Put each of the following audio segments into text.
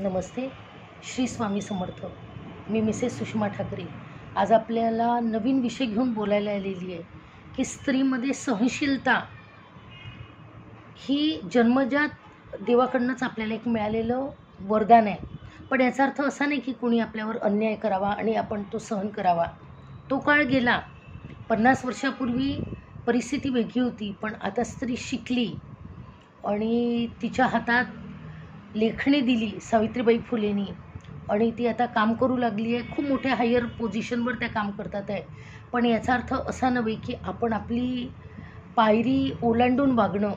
नमस्ते. श्री स्वामी समर्थ. मी Mrs Sushma Thackeray. आज आपल्याला नवीन विषय घेऊन बोलायला आलेली आहे की स्त्रीमध्ये सहनशीलता ही जन्मजात देवाकडूनच आपल्याला एक मिळालेलं वरदान आहे. पण याचा अर्थ असा नाही की कोणी आपल्यावर अन्याय करावा आणि आपण तो सहन करावा. तो काळ गेला. 50 वर्षापूर्वी परिस्थिती वेगळी होती, पण आता स्त्री शिकली आणि तिच्या हातात लेखणी दिली सावित्रीबाई फुलेंनी आणि ती आता काम करू लागली आहे. खूप मोठ्या हायर पोझिशनवर त्या काम करतात आहे. पण याचा अर्थ असा नव्हे की आपण आपली पायरी ओलांडून वागणं.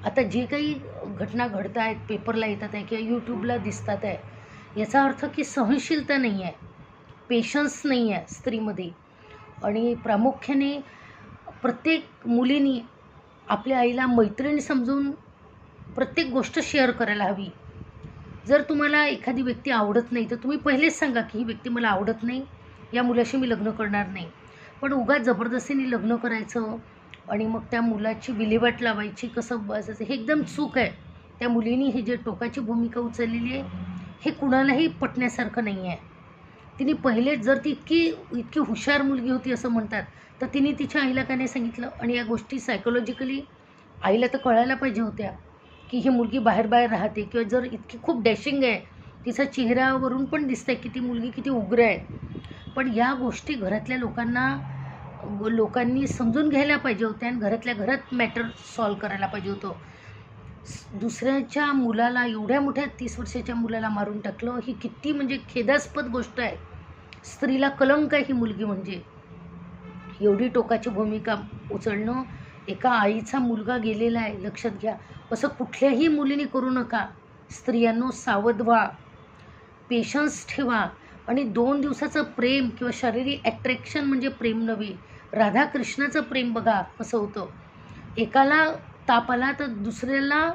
आता जे काही घटना घडत आहेत, पेपरला येतात आहे किंवा यूट्यूबला दिसतात आहे, याचा अर्थ की सहनशीलता नाही आहे, पेशन्स नाही आहे स्त्रीमध्ये. आणि प्रामुख्याने प्रत्येक मुलीने आपल्या आईला मैत्रीण समजून प्रत्येक गोष्ट शेअर करायला हवी. जर तुम्हाला एखादी व्यक्ती आवडत नाही तर तुम्ही पहिलेच सांगा की ही व्यक्ती मला आवडत नाही, या मुलाशी मी लग्न करणार नाही. पण उगाच जबरदस्तीने लग्न करायचं आणि मग त्या मुलाची विल्हेवाट लावायची, कसं बसायचं, हे एकदम चूक आहे. त्या मुलीने हे जे टोकाची भूमिका उचललेली आहे हे कुणालाही पटण्यासारखं नाही आहे. तिने पहिलेच, जर ती इतकी हुशार मुलगी होती असं म्हणतात, तर तिने तिच्या आईला का नाही सांगितलं? आणि या गोष्टी सायकोलॉजिकली आईला तर कळायला पाहिजे होत्या की ही मुलगी बाहेर राहते, किंवा जर इतकी खूप डॅशिंग आहे, तिचा चेहऱ्यावरून पण दिसतंय की ती मुलगी किती उग्र आहे. पण या गोष्टी घरातल्या लोकांनी समजून घ्यायला पाहिजे होत्या आणि घरातल्या घरात मॅटर सॉल्व करायला पाहिजे होतं. दुसऱ्याच्या मुलाला, एवढ्या मोठ्या 30 वर्षाच्या मुलाला मारून टाकलं, ही किती म्हणजे खेदास्पद गोष्ट आहे. स्त्रीला कलंक आहे ही मुलगी. म्हणजे एवढी टोकाची भूमिका उचलणं. एका आईचा मुलगा गेलेला आहे, लक्षात घ्या. असं कुठल्याही मुलीने करू नका. स्त्रियांनो, सावध व्हा, पेशन्स ठेवा. आणि 2 दिवसाचं प्रेम किंवा शारीरिक ॲट्रॅक्शन म्हणजे प्रेम नव्हे. राधाकृष्णाचं प्रेम बघा कसं होतं. एकाला ताप आला तर दुसऱ्याला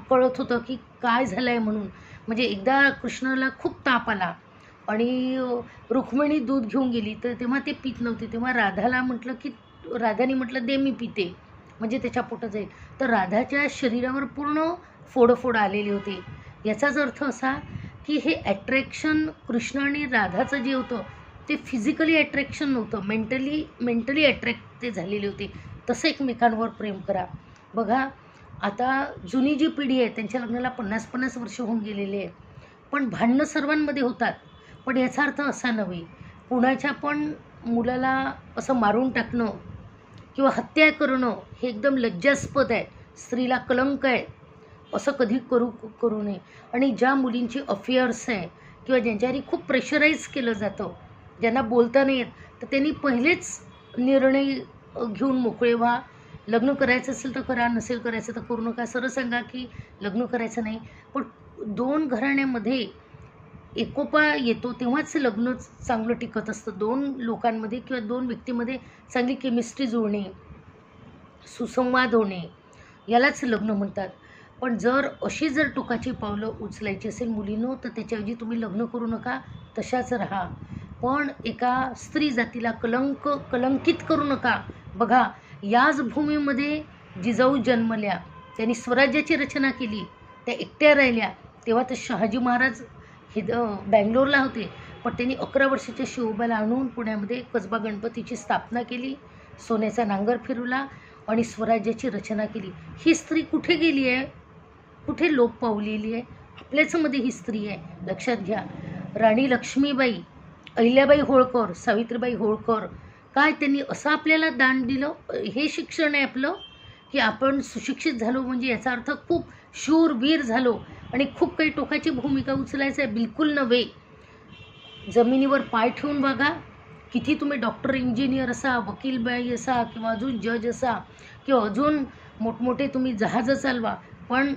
कळत होतं की काय झालं आहे म्हणून. म्हणजे एकदा कृष्णाला खूप ताप आला आणि रुक्मिणी दूध घेऊन गेली, तर तेव्हा ते पीत नव्हते. तेव्हा राधाने म्हटलं दे मी पिते, म्हणजे त्याच्या पोटात जाईल. तर राधाच्या शरीरावर पूर्ण फोडं आलेले होते. याचाच अर्थ असा की हे ॲट्रॅक्शन कृष्ण आणि राधाचं जे होतं ते फिजिकली ॲट्रॅक्शन नव्हतं, मेंटली ॲट्रॅक्ट ते झालेले होते. तसं एकमेकांवर प्रेम करा. बघा, आता जुनी जी पिढी आहे त्यांच्या लग्नाला 50-50 वर्ष होऊन गेलेले आहे, पण भांडणं सर्वांमध्ये होतात. पण याचा अर्थ असा नव्हे, कुणाच्या पण मुलाला असं मारून टाकणं किंवा हत्या करणं हे एकदम लज्जास्पद आहे. स्त्रीला कलंक आहे. असं कधी करू नये. आणि ज्या मुलींची अफेअर्स आहे किंवा ज्यांच्यावरही खूप प्रेशराईज केलं जातं, ज्यांना बोलता नाही येत, तर त्यांनी पहिलेच निर्णय घेऊन मोकळे व्हा. लग्न करायचं असेल तर करा, नसेल करायचं तर करू नका. सरळ सांगा की लग्न करायचं नाही. पण 2 घराण्यामध्ये एकोपा येतो तेव्हाच लग्न चांगलं टिकत असतं. 2 लोकांमध्ये किंवा 2 व्यक्तीमध्ये चांगली केमिस्ट्री जुळणे, सुसंवाद होणे, यालाच लग्न म्हणतात. पण जर टोकाची पावलं उचलायची असेल मुलींनो, तर त्याच्याऐवजी तुम्ही लग्न करू नका, तशाच राहा. पण एका स्त्री जातीला कलंकित करू नका. बघा, याच भूमीमध्ये जिजाऊ जन्मल्या, त्यांनी स्वराज्याची रचना केली, त्या एकट्या राहिल्या. तेव्हा तर शहाजी महाराज बँगलोरला होते, पण त्यांनी 11 वर्षाच्या शिवबाला आणून पुण्यामध्ये कसबा गणपतीची स्थापना केली, सोन्याचा नांगर फिरवला आणि स्वराज्याची रचना केली. ही स्त्री कुठे गेली आहे? कुठे लोप पावलेली आहे? आपल्याचमध्ये ही स्त्री आहे, लक्षात घ्या. राणी लक्ष्मीबाई, अहिल्याबाई होळकर, सावित्रीबाई होळकर, काय त्यांनी असं आपल्याला दान दिलं? हे शिक्षण आहे आपलं की आपण सुशिक्षित झालो म्हणजे याचा अर्थ खूप शूरवीर झालो आणि खूप काही टोकाची भूमिका उचलायचं आहे? बिलकुल नव्हे. जमिनीवर पाय ठेवून बघा. किती तुम्ही डॉक्टर, इंजिनियर असा, वकीलबाई असा, किंवा अजून जज असा, किंवा अजून मोठमोठे तुम्ही जहाजं चालवा, पण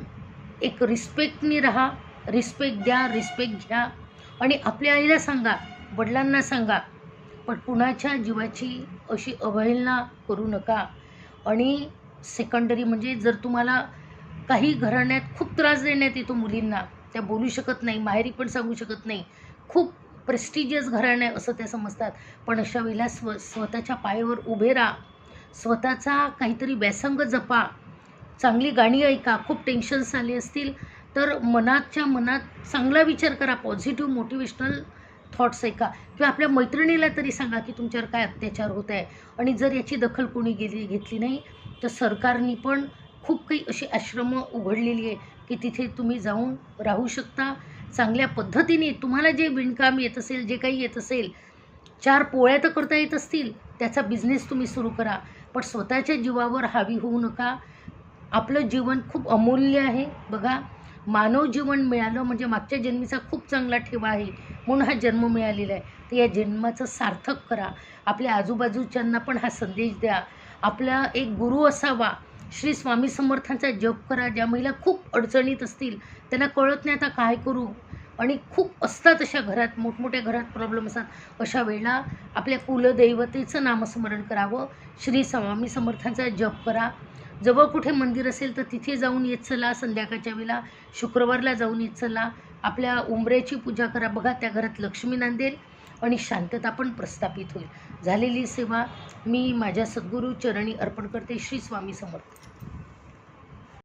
एक रिस्पेक्टनी राहा. रिस्पेक्ट द्या, रिस्पेक्ट घ्या. आणि आपल्या आईला सांगा, वडिलांना सांगा, पण कुणाच्या जीवाची अशी अवहेलना करू नका. आणि सेकंडरी म्हणजे जर तुम्हाला काही घराण्यात खूप त्रास देण्यात येतो मुलींना, त्या बोलू शकत नाही, माहेरी पण सांगू शकत नाही, खूप प्रेस्टिजियस घराणं आहे असं त्या समजतात, पण अशा वेळेला स्वतःच्या पायावर उभे राहा. स्वतःचा काहीतरी व्यासंग जपा, चांगली गाणी ऐका. खूप टेन्शन्स आले असतील तर मनाच्या मनात चांगला विचार करा, पॉझिटिव्ह मोटिवेशनल थॉट्स ऐका, किंवा आपल्या मैत्रिणीला तरी सांगा की तुमच्यावर काय अत्याचार होत आहे. आणि जर याची दखल कोणी घेतली नाही तर सरकारने पण खूप काही अशी आश्रमं उघडलेली आहे की तिथे तुम्ही जाऊन राहू शकता. चांगल्या पद्धतीने तुम्हाला जे विणकाम येत असेल, जे काही येत असेल, 4 पोळ्या तर करता येत असतील, त्याचा बिझनेस तुम्ही सुरू करा. पण स्वतःच्या जीवावर हावी होऊ नका. आपलं जीवन खूप अमूल्य आहे. बघा, मानव जीवन मिळालं म्हणजे मागच्या जन्मीचा खूप चांगला ठेवा आहे, म्हणून हा जन्म मिळालेला आहे. तर या जन्माचं सार्थक करा. आपल्या आजूबाजूच्यांना पण हा संदेश द्या. आपला एक गुरु असावा. श्री स्वामी समर्थांचा जप करा. ज्या महिला खूप अडचणीत असतील, त्यांना कळत नाही आता काय करू, आणि खूप असतात अशा घरात, मोठमोठ्या घरात प्रॉब्लेम असतात, अशा वेळेला आपल्या कुलदैवतेचं नामस्मरण करावं. श्री स्वामी समर्थांचा जप करा. जवळ कुठे मंदिर असेल तर तिथे जाऊन येत चला. संध्याकाळच्या वेळेला शुक्रवारला जाऊन येत चला. आपल्या उंबऱ्याची पूजा करा. बघा, त्या घरात लक्ष्मी नांदेल आणि शांतता पण प्रस्थापित होईल. झालेली सेवा मी माझ्या सद्गुरू चरणी अर्पण करते. श्री स्वामी समर्थ.